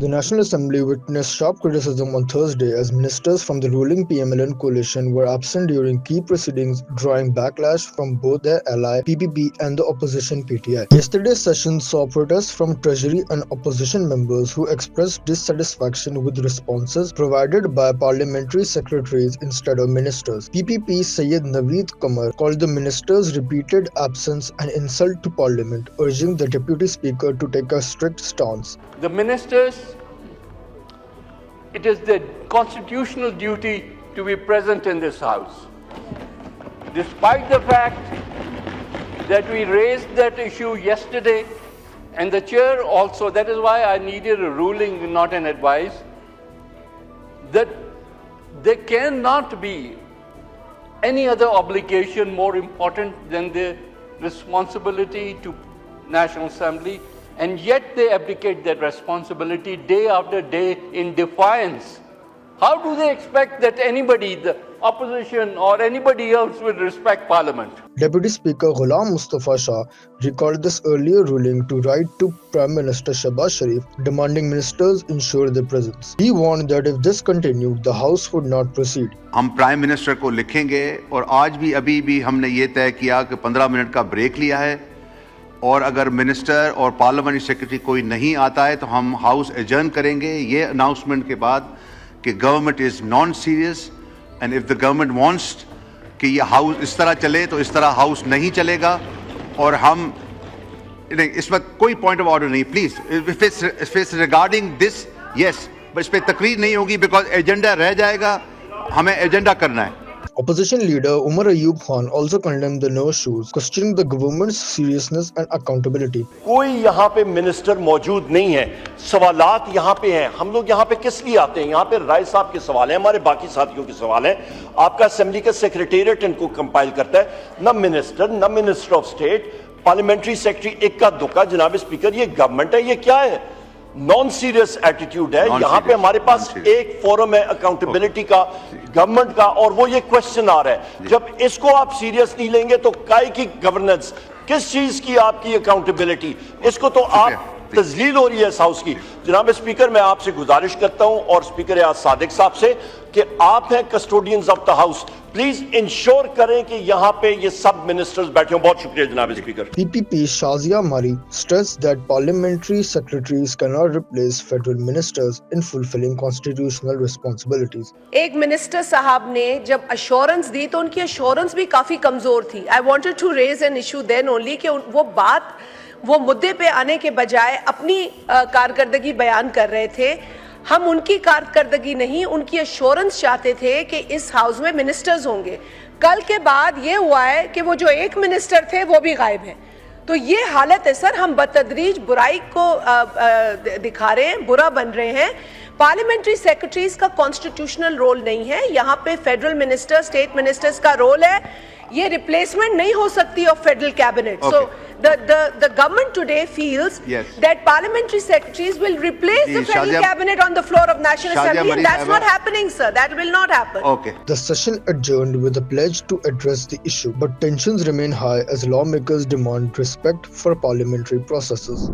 The National Assembly witnessed sharp criticism on Thursday as ministers from the ruling PMLN coalition were absent during key proceedings, drawing backlash from both their ally PPP and the opposition PTI. Yesterday's session saw protests from Treasury and opposition members who expressed dissatisfaction with responses provided by parliamentary secretaries instead of ministers. PPP Syed Naveed Qamar called the ministers' repeated absence an insult to Parliament, urging the Deputy Speaker to take a strict stance. The ministers, it is their constitutional duty to be present in this House. Despite the fact that we raised that issue yesterday, and the chair also, that is why I needed a ruling, not an advice, that there cannot be any other obligation more important than the responsibility to National Assembly, and yet they abdicate that responsibility day after day in defiance. How do they expect that anybody, the opposition or anybody else, will respect Parliament? Deputy Speaker Ghulam Mustafa Shah recalled this earlier ruling to write to Prime Minister Shehbaz Sharif, demanding ministers ensure their presence. He warned that if this continued, the House would not proceed. हम prime minister को लिखेंगे और आज भी अभी भी हमने ये तय किया कि 15 मिनट का ब्रेक लिया है और अगर मिनिस्टर और पार्लियामेंट्री सेक्रेटरी कोई नहीं आता है तो हम हाउस एडजर्न करेंगे ये अनाउंसमेंट के बाद कि government is non serious and if the government wants कि ये हाउस इस तरह चले तो इस तरह हाउस नहीं चलेगा और हम इसमें कोई पॉइंट ऑफ ऑर्डर नहीं please if it's regarding this yes बस इस पर तकरीर नहीं होगी बिकॉज एजेंडा रह जाएगा हमें एजेंडा करना है. Opposition leader Umar Ayub Khan also condemned the no-shoes, questioning the government's seriousness and accountability. कोई यहाँ पे मिनिस्टर मौजूद नहीं है, सवालात यहाँ पे हैं. हम लोग यहाँ पे किस लिए आते हैं? यहाँ पे राय साहब के सवाल हैं, हमारे बाकी साथियों के सवाल हैं. आपका असेंबली का सेक्रेटेरिएट इनको कंपाइल करता है. न minister of state, parliamentary secretary इक्का दुक्का. जनाब स्पीकर, ये गवर्नमेंट है, ये क्या है? नॉन सीरियस एटीट्यूड है. यहाँ पे हमारे पास एक फोरम है अकाउंटेबिलिटी का, गवर्नमेंट का, और वो ये क्वेश्चन आ रहा है. जब इसको आप सीरियस नहीं लेंगे तो काय की गवर्नेंस, किस चीज की आपकी अकाउंटेबिलिटी? इसको तो आप तजलील हो रही है इस हाउस की. जनाब स्पीकर, मैं आपसे गुजारिश करता हूं और स्पीकर आज़ सादिक साहब से कि आप हैं custodians of the house, please ensure करें कि यहाँ पे ये सब मिनिस्टर्स बैठे हों. बहुत शुक्रिया जनाब speaker. PPP Shazia Mari stressed that parliamentary secretaries cannot replace federal ministers in fulfilling constitutional responsibilities. एक मिनिस्टर साहब ने जब अश्योरेंस दी तो उनकी अश्योरेंस भी काफी कमजोर थी. I wanted to raise an issue then only कि वो मुद्दे पे आने के बजाय अपनी कारकर्दगी बयान कर रहे थे. हम उनकी कारकर्दगी नहीं, उनकी अश्योरेंस चाहते थे कि इस हाउस में मिनिस्टर्स होंगे. कल के बाद ये हुआ है कि वो जो एक मिनिस्टर थे वो भी गायब हैं. तो ये हालत है सर. हम बतदरीज बुराई को दिखा रहे हैं, बुरा बन रहे हैं. पार्लियामेंट्री सेक्रेटरीज का कॉन्स्टिट्यूशनल रोल नहीं है. यहाँ पे फेडरल मिनिस्टर, स्टेट मिनिस्टर्स का रोल है. ये रिप्लेसमेंट नहीं हो सकती of federal cabinet. So the government today feels that parliamentary secretaries will replace the federal cabinet on the floor of National Assembly, and that's not happening, sir. That will not happen. Okay. The session adjourned with a pledge to address the issue, but tensions remain high as lawmakers demand respect for parliamentary processes.